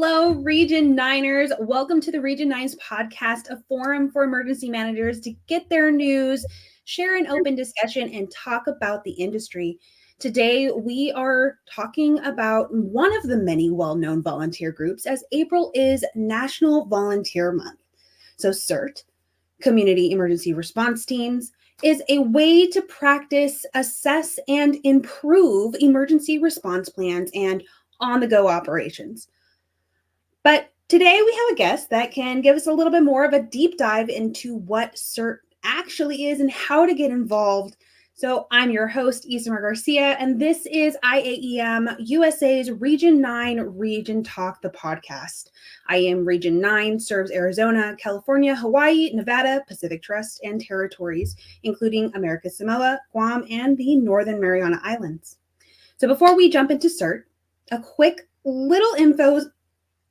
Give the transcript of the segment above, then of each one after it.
Hello, Region 9ers. Welcome to the Region 9's podcast, a forum for emergency managers to get their news, share an open discussion, and talk about the industry. Today, we are talking about one of the many well-known volunteer groups, as April is National Volunteer Month. So CERT, Community Emergency Response Teams, is a way to practice, assess, and improve emergency response plans and on-the-go operations. But today we have a guest that can give us a little bit more of a deep dive into what CERT actually is and how to get involved. So I'm your host, Isamar Garcia, and this is IAEM USA's Region 9 Region Talk, the podcast. IAEM Region 9 serves Arizona, California, Hawaii, Nevada, Pacific Trust, and territories, including American Samoa, Guam, and the Northern Mariana Islands. So before we jump into CERT, a quick little info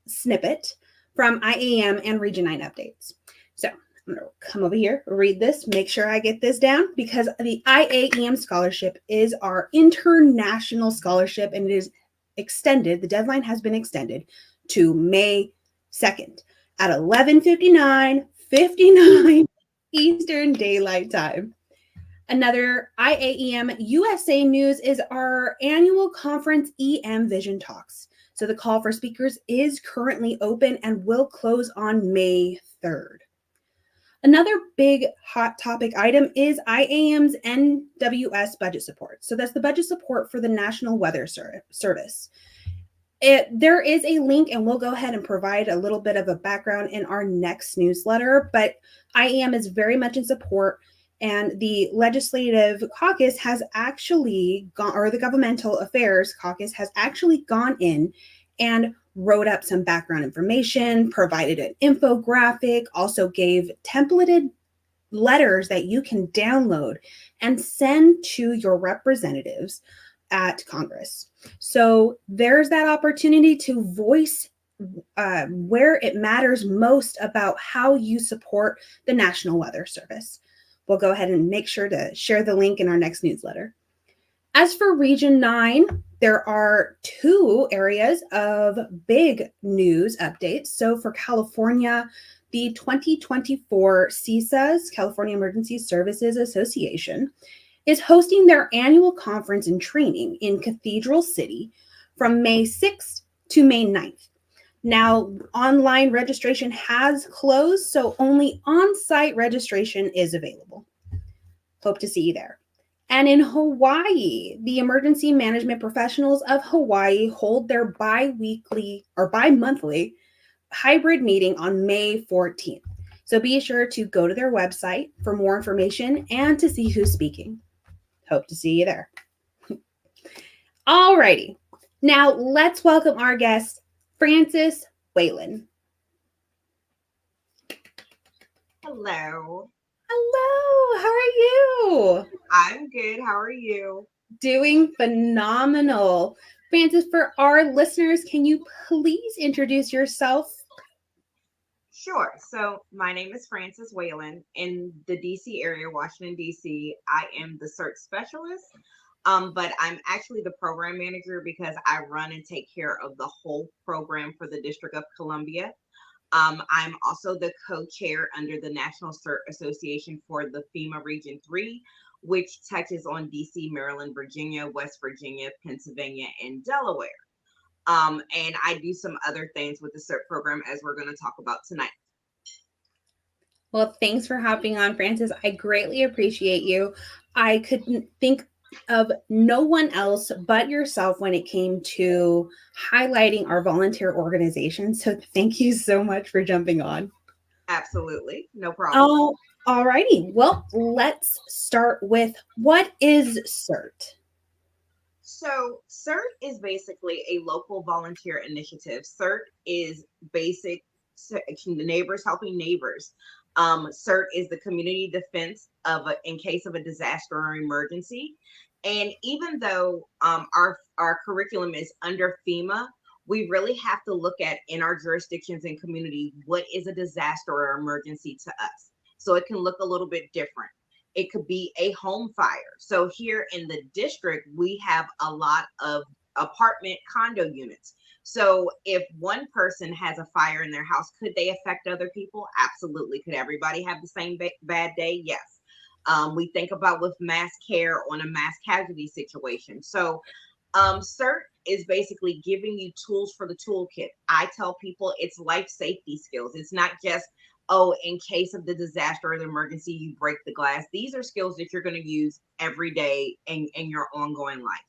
snippet from IAEM and Region 9 updates. So I'm going to come over here, read this, make sure I get this down, because the IAEM scholarship is our international scholarship, and it is extended. The deadline has been extended to May 2nd at 11:59 Eastern Daylight Time. Another IAEM USA news is our annual conference EM Vision Talks. So the call for speakers is currently open and will close on May 3rd. Another big hot topic item is IAEM's NWS budget support. So that's the budget support for the National Weather Service. There is a link, and we'll go ahead and provide a little bit of a background in our next newsletter, but IAEM is very much in support. And the Legislative Caucus has actually gone, or the Governmental Affairs Caucus has actually gone in and wrote up some background information, provided an infographic, also gave templated letters that you can download and send to your representatives at Congress. So there's that opportunity to voice where it matters most about how you support the National Weather Service. We'll go ahead and make sure to share the link in our next newsletter. As for Region 9, there are two areas of big news updates. So for California, the 2024 CESA's, California Emergency Services Association, is hosting their annual conference and training in Cathedral City from May 6th to May 9th. Now, online registration has closed, so only on-site registration is available. Hope to see you there. And in Hawaii, the Emergency Management Professionals of Hawaii hold their bi-monthly hybrid meeting on May 14th. So be sure to go to their website for more information and to see who's speaking. Hope to see you there. All righty. Now, let's welcome our guest, Frances Whalen. Hello. Hello, how are you? I'm good. How are you? Doing phenomenal. Frances, for our listeners, can you please introduce yourself? Sure. So my name is Frances Whalen. In the DC area, Washington, DC, I am the CERT specialist. But I'm actually the program manager because I run and take care of the whole program for the District of Columbia. I'm also the co-chair under the National CERT Association for the FEMA Region 3, which touches on DC, Maryland, Virginia, West Virginia, Pennsylvania, and Delaware. And I do some other things with the CERT program, as we're going to talk about tonight. Well, thanks for hopping on, Frances. I greatly appreciate you. I couldn't think of no one else but yourself when it came to highlighting our volunteer organization. So thank you so much for jumping on. Absolutely. No problem. All righty. Well, let's start with, what is CERT? So CERT is basically a local volunteer initiative. CERT is basic neighbors helping neighbors. CERT is the community defense in case of a disaster or emergency. And even though our curriculum is under FEMA, we really have to look at, in our jurisdictions and community, what is a disaster or emergency to us. So it can look a little bit different. It could be a home fire. So here in the district, we have a lot of apartment condo units. So if one person has a fire in their house, could they affect other people? Absolutely. Could everybody have the same bad day? Yes. We think about with mass care on a mass casualty situation. So CERT is basically giving you tools for the toolkit. I tell people it's life safety skills. It's not just, oh, in case of the disaster or the emergency, you break the glass. These are skills that you're going to use every day in your ongoing life.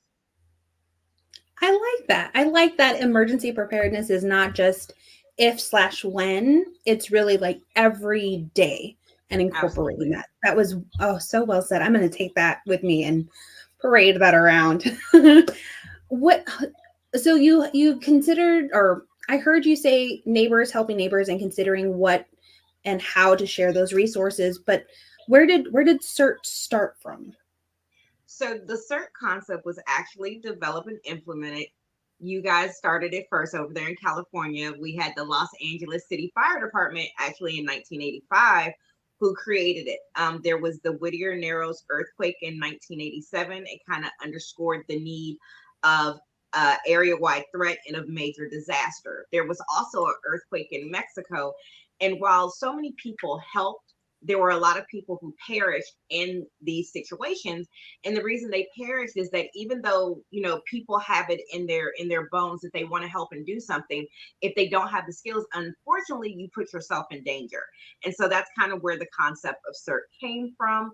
I like that. I like that emergency preparedness is not just if/when, it's really like every day and incorporating Absolutely. that. That was, oh, so well said. I'm going to take that with me and parade that around. What, so you considered, or I heard you say neighbors helping neighbors and considering what and how to share those resources, but where did CERT start from? So the CERT concept was actually developed and implemented. You guys started it first over there in California. We had the Los Angeles City Fire Department actually in 1985 who created it. There was the Whittier Narrows earthquake in 1987. It kind of underscored the need of area-wide threat and of major disaster. There was also an earthquake in Mexico. And while so many people helped, there were a lot of people who perished in these situations, and the reason they perish is that even though, people have it in their bones that they want to help and do something, if they don't have the skills, unfortunately you put yourself in danger. And so that's kind of where the concept of CERT came from.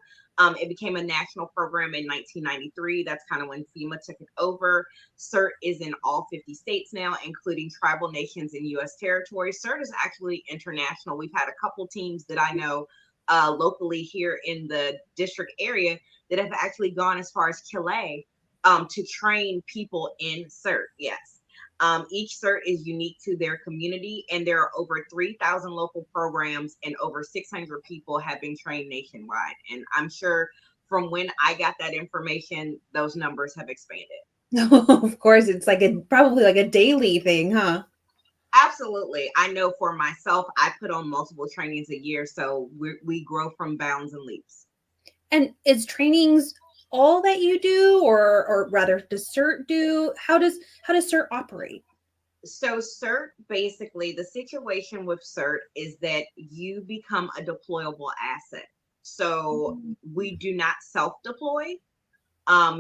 It became a national program in 1993. That's kind of when FEMA took it over. CERT is in all 50 states now, including tribal nations and U.S. territories. CERT is actually international. We've had a couple teams that I know locally here in the district area that have actually gone as far as Chile to train people in CERT. Yes. Each CERT is unique to their community, and there are over 3,000 local programs, and over 600 people have been trained nationwide. And I'm sure from when I got that information, those numbers have expanded. Of course, it's like probably like a daily thing, huh? Absolutely. I know for myself, I put on multiple trainings a year, so we grow from bounds and leaps. And is trainings all that you do, or rather, does CERT do? How does CERT operate? So CERT, basically, the situation with CERT is that you become a deployable asset. So we do not self-deploy.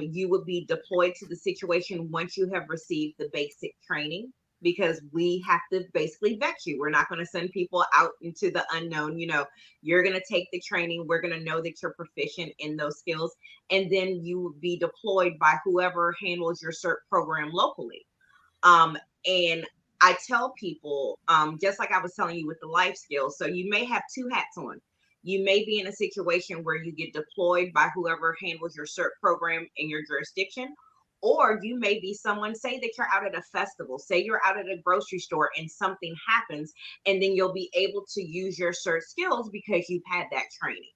You would be deployed to the situation once you have received the basic training, because we have to basically vet you. We're not going to send people out into the unknown. You're going to take the training. We're going to know that you're proficient in those skills. And then you will be deployed by whoever handles your CERT program locally. And I tell people, just like I was telling you with the life skills, so you may have two hats on. You may be in a situation where you get deployed by whoever handles your CERT program in your jurisdiction, or you may be someone, say that you're out at a festival, say you're out at a grocery store and something happens, and then you'll be able to use your CERT skills because you've had that training.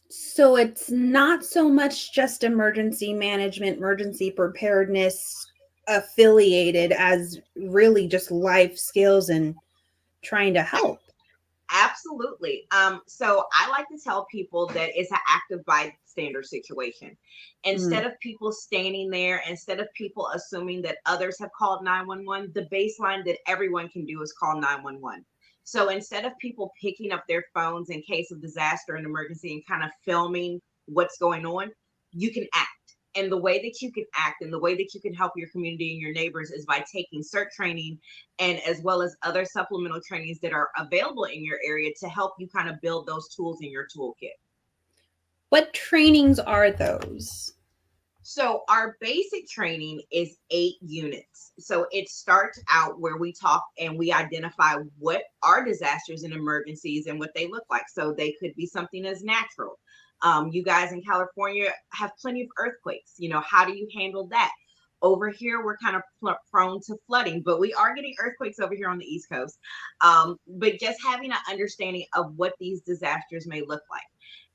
So it's not so much just emergency management, emergency preparedness affiliated as really just life skills and trying to help. Absolutely. So I like to tell people that it's an active bystander situation. Mm. Instead of people standing there, instead of people assuming that others have called 911, the baseline that everyone can do is call 911. So instead of people picking up their phones in case of disaster and emergency and kind of filming what's going on, you can act. And the way that you can act and the way that you can help your community and your neighbors is by taking CERT training, and as well as other supplemental trainings that are available in your area to help you kind of build those tools in your toolkit. What trainings are those? So our basic training is 8 units. So it starts out where we talk and we identify what are disasters and emergencies and what they look like. So they could be something as natural. You guys in California have plenty of earthquakes. How do you handle that? Over here, we're kind of prone to flooding, but we are getting earthquakes over here on the East Coast. But just having an understanding of what these disasters may look like.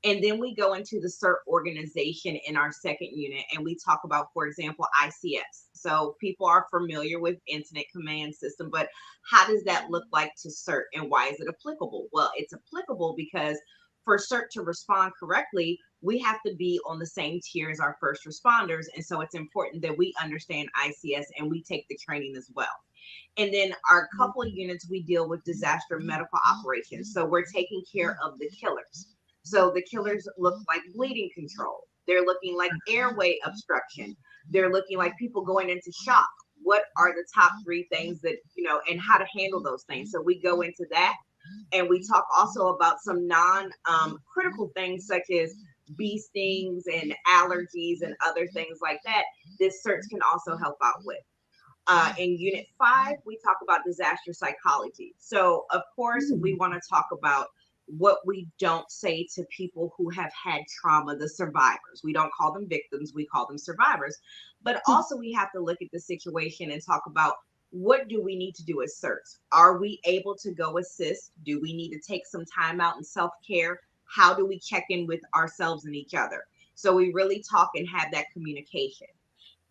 And then we go into the CERT organization in our second unit, and we talk about, for example, ICS. So people are familiar with Incident Command System, but how does that look like to CERT, and why is it applicable? Well, it's applicable because for CERT to respond correctly, we have to be on the same tier as our first responders. And so it's important that we understand ICS and we take the training as well. And then our couple of units, we deal with disaster medical operations. So we're taking care of the killers. So the killers look like bleeding control. They're looking like airway obstruction. They're looking like people going into shock. What are the top 3 things that, and how to handle those things? So we go into that. And we talk also about some non-critical things such as bee stings and allergies and other things like that. This CERT can also help out with. In Unit 5, we talk about disaster psychology. So, of course, we want to talk about what we don't say to people who have had trauma, the survivors. We don't call them victims, we call them survivors. But also we have to look at the situation and talk about, what do we need to do as CERTs? Are we able to go assist? Do we need to take some time out and self-care? How do we check in with ourselves and each other? So we really talk and have that communication.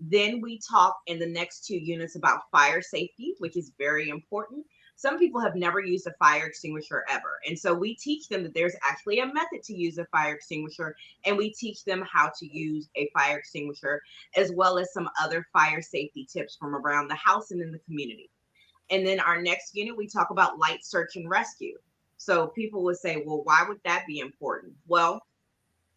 Then we talk in the next 2 units about fire safety, which is very important. Some people have never used a fire extinguisher ever. And so we teach them that there's actually a method to use a fire extinguisher, and we teach them how to use a fire extinguisher, as well as some other fire safety tips from around the house and in the community. And then our next unit, we talk about light search and rescue. So people would say, well, why would that be important? Well,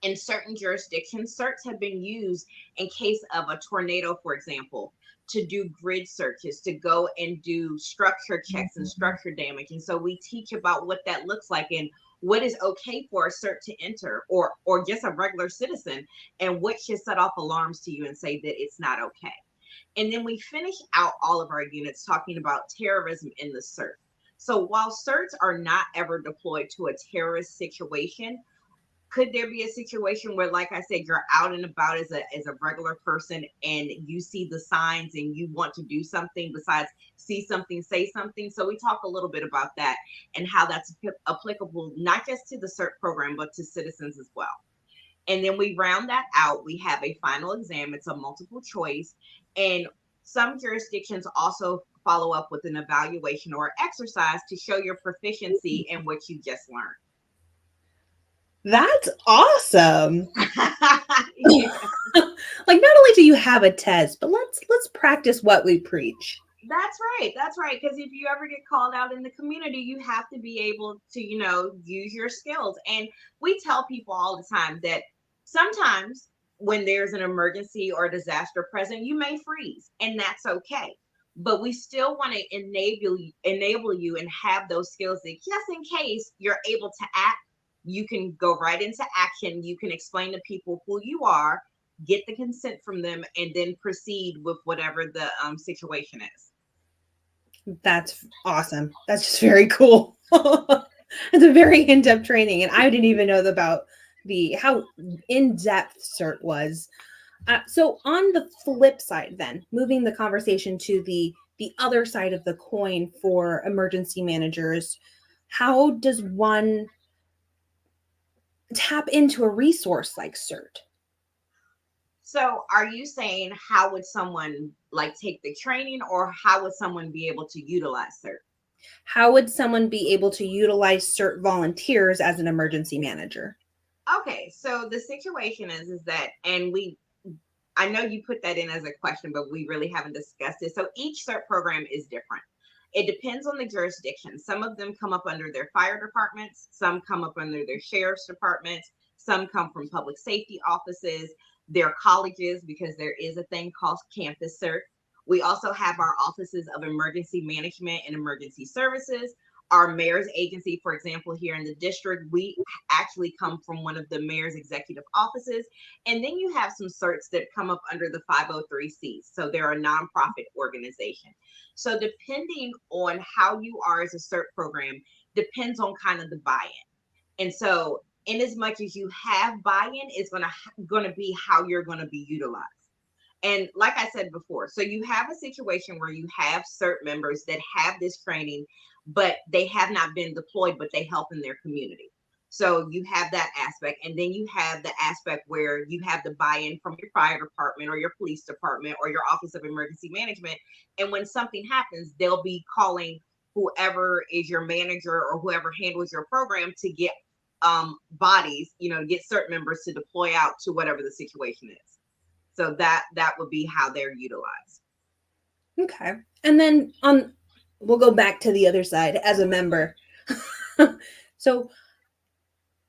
in certain jurisdictions, CERTs have been used in case of a tornado, for example, to do grid searches, to go and do structure checks and structure damage. And so we teach about what that looks like and what is okay for a CERT to enter, or just a regular citizen, and what should set off alarms to you and say that it's not okay. And then we finish out all of our units talking about terrorism in the CERT. So while CERTs are not ever deployed to a terrorist situation, could there be a situation where, like I said, you're out and about as a regular person and you see the signs and you want to do something besides see something, say something? So we talk a little bit about that and how that's applicable, not just to the CERT program, but to citizens as well. And then we round that out. We have a final exam. It's a multiple choice. And some jurisdictions also follow up with an evaluation or exercise to show your proficiency in what you just learned. That's awesome. Yeah. Like, not only do you have a test, but let's practice what we preach. That's right. That's right. Because if you ever get called out in the community, you have to be able to, use your skills. And we tell people all the time that sometimes when there's an emergency or a disaster present, you may freeze, and that's okay. But we still want to enable you and have those skills that just in case you're able to act, you can go right into action. You can explain to people who you are, get the consent from them, and then proceed with whatever the situation is. That's awesome. That's just very cool. It's a very in-depth training, and I didn't even know about how in-depth CERT was. So on the flip side, then, moving the conversation to the other side of the coin for emergency managers, how does one tap into a resource like CERT? So are you saying how would someone take the training, or how would someone be able to utilize CERT? How would someone be able to utilize CERT volunteers as an emergency manager? Okay, so the situation is that, and I know you put that in as a question, but we really haven't discussed it. So each CERT program is different. It depends on the jurisdiction. Some of them come up under their fire departments, some come up under their sheriff's departments, some come from public safety offices, their colleges, because there is a thing called campus CERT. We also have our offices of emergency management and emergency services. Our mayor's agency, for example, here in the district, we actually come from one of the mayor's executive offices. And then you have some CERTs that come up under the 503Cs. So they're a nonprofit organization. So depending on how you are as a CERT program, depends on kind of the buy-in. And so in as much as you have buy-in, is going to be how you're going to be utilized. And like I said before, so you have a situation where you have CERT members that have this training, but they have not been deployed, but they help in their community. So you have that aspect. And then you have the aspect where you have the buy-in from your fire department or your police department or your office of emergency management. And when something happens, they'll be calling whoever is your manager or whoever handles your program to get bodies, get CERT members to deploy out to whatever the situation is. So that would be how they're utilized. Okay. And then we'll go back to the other side as a member. So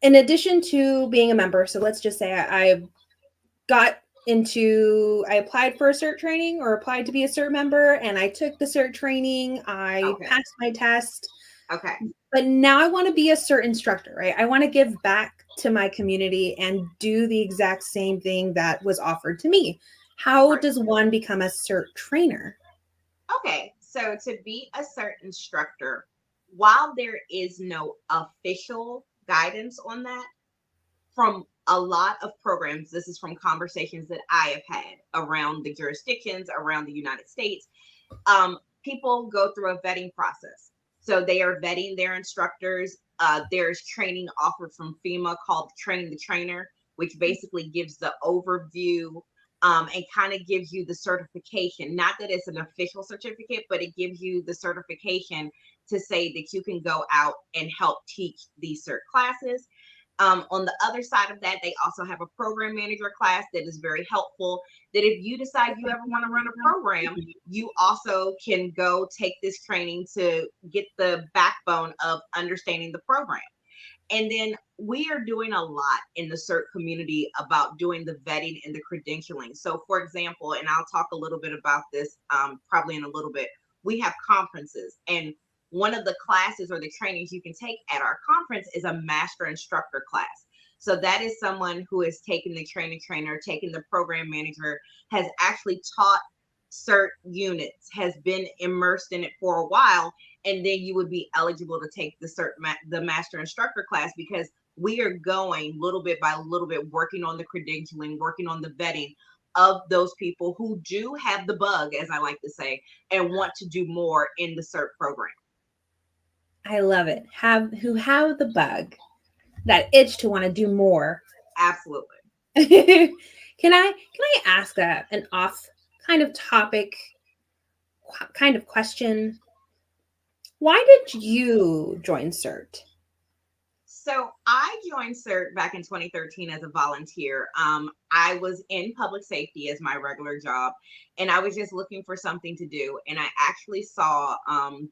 in addition to being a member, so let's just say I applied for a CERT training or applied to be a CERT member, and I took the CERT training, I passed my test. Okay. But now I want to be a CERT instructor, right? I want to give back to my community and do the exact same thing that was offered to me. How does one become a CERT trainer? Okay, so to be a CERT instructor, while there is no official guidance on that, from a lot of programs, this is from conversations that I have had around the jurisdictions, around the United States, people go through a vetting process. So they are vetting their instructors. There's training offered from FEMA called Train the Trainer, which basically gives the overview and kind of gives you the certification. Not that it's an official certificate, but it gives you the certification to say that you can go out and help teach these CERT classes. On the other side of that, they also have a program manager class that is very helpful. That if you decide you ever want to run a program, you also can go take this training to get the backbone of understanding the program. And then we are doing a lot in the CERT community about doing the vetting and the credentialing. So for example, and I'll talk a little bit about this probably in a little bit, we have conferences, and one of the classes or the trainings you can take at our conference is a master instructor class. So that is someone who has taken the trainer, taken the program manager, has actually taught CERT units, has been immersed in it for a while, and then you would be eligible to take the CERT, the master instructor class, because we are going little bit by little bit, working on the credentialing, working on the vetting of those people who do have the bug, as I like to say, and want to do more in the CERT program. I love it. Who have the bug, that itch to want to do more. Absolutely. Can I ask an off kind of topic kind of question? Why did you join CERT? So I joined CERT back in 2013 as a volunteer. I was in public safety as my regular job, and I was just looking for something to do. And I actually saw,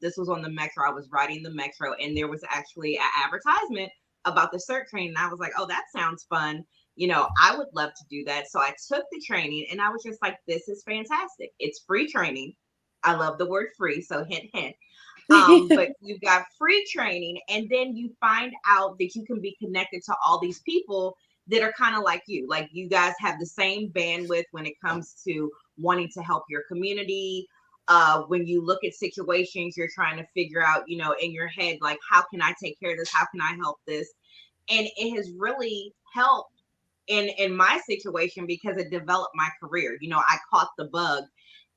this was on the Metro. I was riding the Metro, and there was actually an advertisement about the CERT training. And I was like, oh, that sounds fun. I would love to do that. So I took the training, and I was just like, this is fantastic. It's free training. I love the word free. So hint, hint. But you've got free training, and then you find out that you can be connected to all these people that are kind of like you. Like, you guys have the same bandwidth when it comes to wanting to help your community. When you look at situations, you're trying to figure out, in your head, like, how can I take care of this? How can I help this? And it has really helped in my situation, because it developed my career. I caught the bug,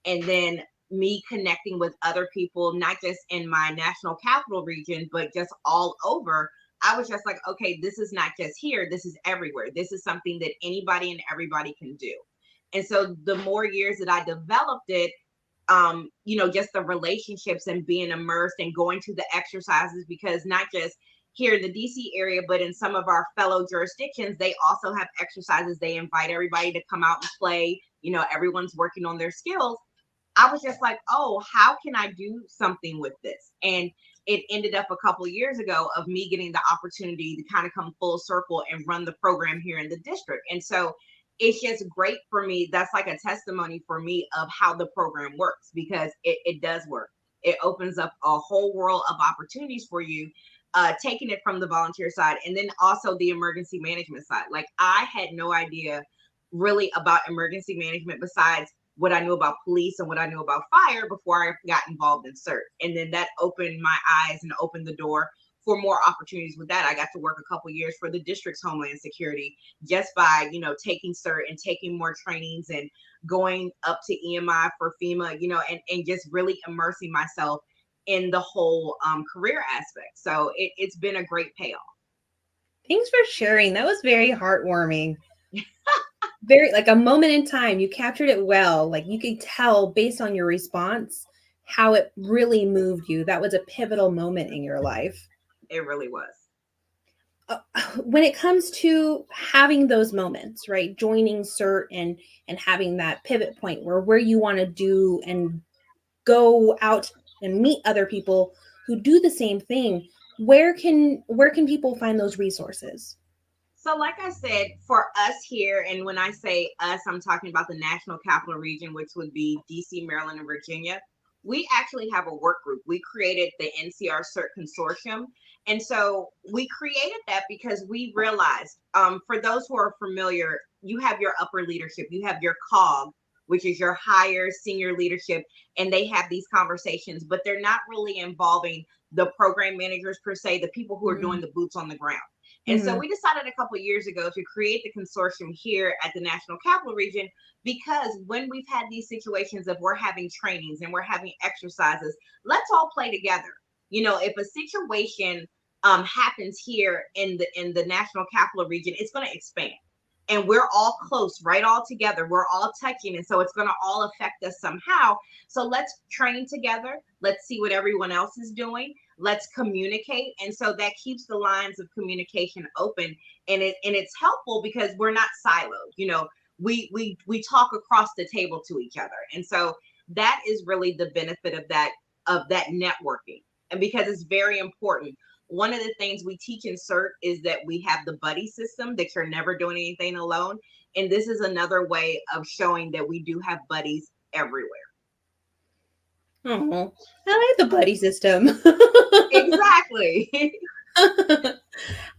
and then me connecting with other people, not just in my national capital region, but just all over. I was just like, okay, this is not just here, this is everywhere. This is something that anybody and everybody can do. And so the more years that I developed it, just the relationships and being immersed and going to the exercises, because not just here in the DC area, but in some of our fellow jurisdictions, they also have exercises. They invite everybody to come out and play. Everyone's working on their skills. I was just like, oh, how can I do something with this? And it ended up a couple of years ago of me getting the opportunity to kind of come full circle and run the program here in the district. And so it's just great for me. That's like a testimony for me of how the program works, because it does work. It opens up a whole world of opportunities for you, taking it from the volunteer side, and then also the emergency management side. Like, I had no idea really about emergency management besides what I knew about police and what I knew about fire before I got involved in CERT. And then that opened my eyes and opened the door for more opportunities with that. I got to work a couple years for the district's Homeland Security just by, taking CERT and taking more trainings and going up to EMI for FEMA, and just really immersing myself in the whole career aspect. So it's been a great payoff. Thanks for sharing. That was very heartwarming. Very, like, a moment in time. You captured it well. Like, you could tell based on your response how it really moved you. That was a pivotal moment in your life. It really was. when it comes to having those moments, right? Joining CERT and having that pivot point where you want to do and go out and meet other people who do the same thing, where can people find those resources? So, like I said, for us here, and when I say us, I'm talking about the National Capital Region, which would be DC, Maryland, and Virginia. We actually have a work group. We created the NCR CERT Consortium. And so we created that because we realized, for those who are familiar, you have your upper leadership, you have your COG, which is your higher senior leadership, and they have these conversations, but they're not really involving the program managers per se, the people who are doing the boots on the ground. And so Mm-hmm. we decided a couple of years ago to create the consortium here at the National Capital Region, because when we've had these situations of we're having trainings and we're having exercises, let's all play together. You know, if a situation happens here in the National Capital Region, it's going to expand. And we're all close, right? All together. We're all touching. And so it's going to all affect us somehow. So let's train together. Let's see what everyone else is doing. Let's communicate. And so that keeps the lines of communication open. And it's helpful because we're not siloed. You know, we talk across the table to each other. And so that is really the benefit of that networking. And because it's very important. One of the things we teach in CERT is that we have the buddy system, that you're never doing anything alone. And this is another way of showing that we do have buddies everywhere. Oh, I like the buddy system. Exactly.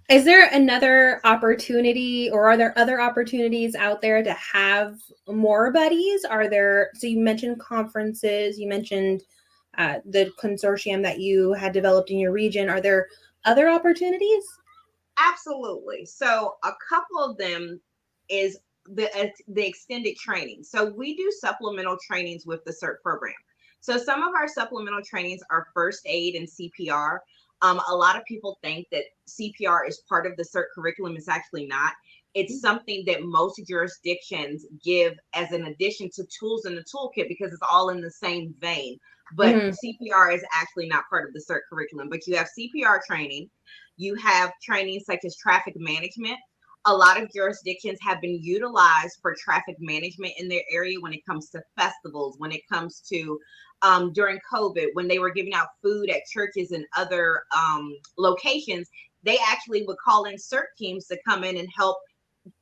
Is there another opportunity, or are there other opportunities out there to have more buddies? Are there, so you mentioned conferences, you mentioned the consortium that you had developed in your region. Are there other opportunities? Absolutely. So a couple of them is the extended training. So we do supplemental trainings with the CERT program. So some of our supplemental trainings are first aid and CPR. A lot of people think that CPR is part of the CERT curriculum. It's actually not. It's something that most jurisdictions give as an addition to tools in the toolkit because it's all in the same vein. But CPR is actually not part of the CERT curriculum. But you have CPR training. You have training such as traffic management. A lot of jurisdictions have been utilized for traffic management in their area when it comes to festivals, when it comes to during COVID, when they were giving out food at churches and other locations, they actually would call in CERT teams to come in and help,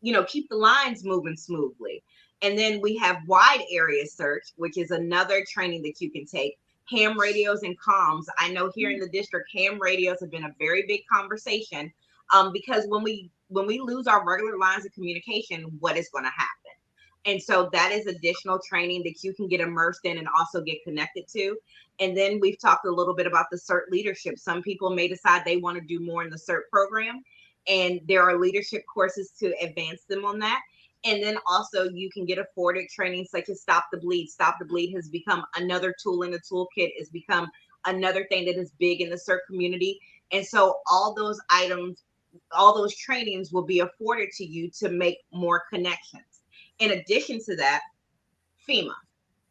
you know, keep the lines moving smoothly. And then we have wide area search, which is another training that you can take. Ham radios and comms. I know here in the district, ham radios have been a very big conversation because when we lose our regular lines of communication, what is going to happen? And so that is additional training that you can get immersed in and also get connected to. And then we've talked a little bit about the CERT leadership. Some people may decide they want to do more in the CERT program, and there are leadership courses to advance them on that. And then also you can get afforded training such as Stop the Bleed. Stop the Bleed has become another tool in the toolkit. It's become another thing that is big in the CERT community. And so all those items, all those trainings will be afforded to you to make more connections. In addition to that, FEMA.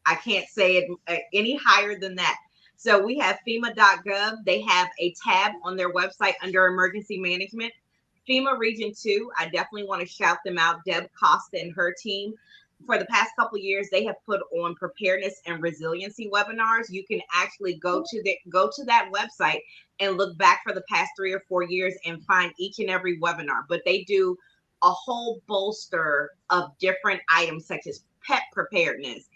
I can't say it any higher than that. So we have FEMA.gov. They have a tab on their website under emergency management. FEMA Region 2, I definitely want to shout them out. Deb Costa and her team. For the past couple of years, they have put on preparedness and resiliency webinars. You can actually go to that website and look back for the past 3 or 4 years and find each and every webinar. But they do a whole bolster of different items such as pet preparedness.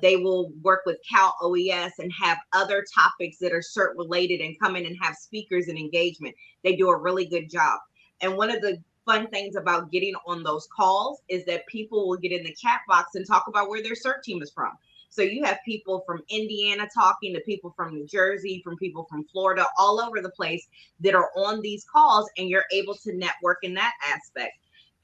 They will work with Cal OES and have other topics that are CERT related and come in and have speakers and engagement. They do a really good job. And one of the fun things about getting on those calls is that people will get in the chat box and talk about where their CERT team is from. So you have people from Indiana talking to people from New Jersey, from people from Florida, all over the place that are on these calls, and you're able to network in that aspect.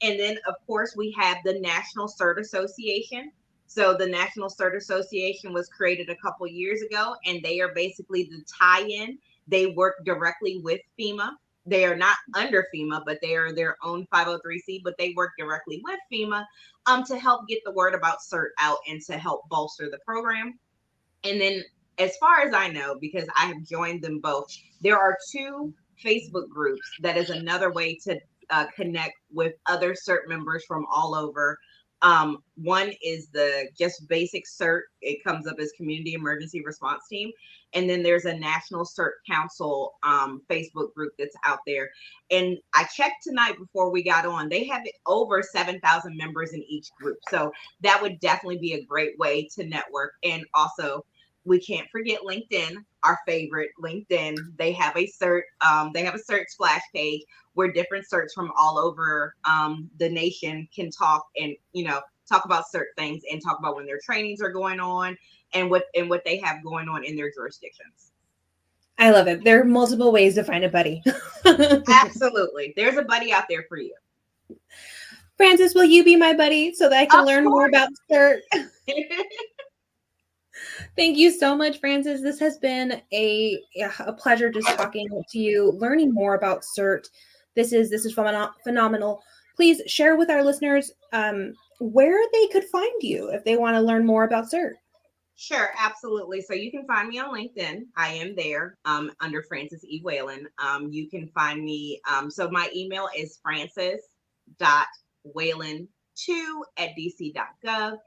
And then, of course, we have the National CERT Association. So the National CERT Association was created a couple years ago, and they are basically the tie-in. They work directly with FEMA. They are not under FEMA, but they are their own 503c, but they work directly with FEMA to help get the word about CERT out and to help bolster the program. And then, as far as I know, because I have joined them both, there are 2 Facebook groups. That is another way to connect with other CERT members from all over. One is the just basic CERT. It comes up as Community Emergency Response Team. And then there's a National CERT Council Facebook group that's out there. And I checked tonight before we got on. They have over 7,000 members in each group. So that would definitely be a great way to network. And also, we can't forget LinkedIn, our favorite LinkedIn. They have a CERT, CERT splash page where different CERTs from all over the nation can talk and, talk about CERT things and talk about when their trainings are going on and what they have going on in their jurisdictions. I love it. There are multiple ways to find a buddy. Absolutely. There's a buddy out there for you. Frances, will you be my buddy so that I can learn more about CERT? Thank you so much, Frances. This has been a pleasure just talking to you, learning more about CERT. This is phenomenal. Please share with our listeners where they could find you if they want to learn more about CERT. Sure, absolutely. So you can find me on LinkedIn. I am there under Frances E. Whalen. You can find me. So my email is frances.whalen2@dc.gov.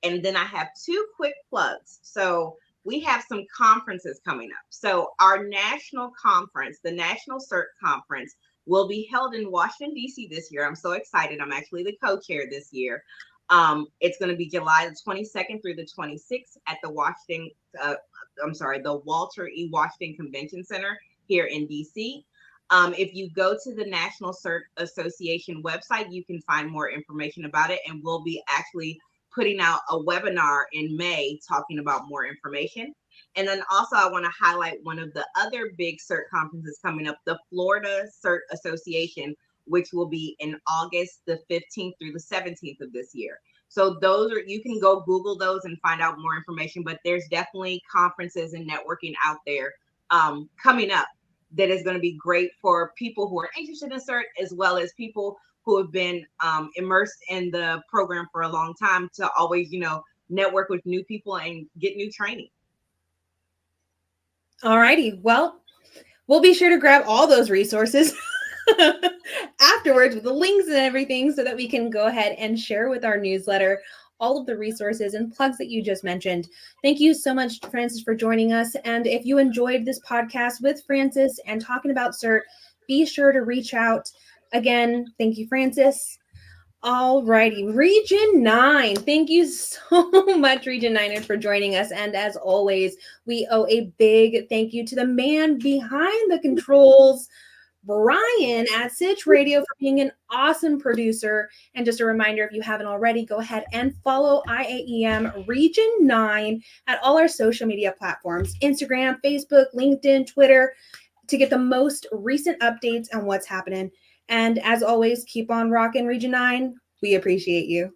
And then I have two quick plugs. So we have some conferences coming up. So our national conference, the National CERT Conference, will be held in Washington, D.C. this year. I'm so excited. I'm actually the co-chair this year. It's going to be July the 22nd through the 26th at the Walter E. Washington Convention Center here in D.C. If you go to the National CERT Association website, you can find more information about it. And we'll be actually putting out a webinar in May talking about more information. And then also I want to highlight one of the other big CERT conferences coming up, the Florida CERT Association, which will be in August the 15th through the 17th of this year. So you can go Google those and find out more information, but there's definitely conferences and networking out there coming up that is going to be great for people who are interested in CERT, as well as people who have been immersed in the program for a long time to always, network with new people and get new training. All righty. Well, we'll be sure to grab all those resources afterwards with the links and everything so that we can go ahead and share with our newsletter all of the resources and plugs that you just mentioned. Thank you so much, Frances, for joining us. And if you enjoyed this podcast with Frances and talking about CERT, be sure to reach out. Again, thank you, Frances. All righty. Region 9. Thank you so much, Region 9ers, for joining us. And as always, we owe a big thank you to the man behind the controls, Brian at Sitch Radio, for being an awesome producer. And just a reminder, if you haven't already, go ahead and follow IAEM Region 9 at all our social media platforms, Instagram, Facebook, LinkedIn, Twitter, to get the most recent updates on what's happening. And as always, keep on rocking, Region 9. We appreciate you.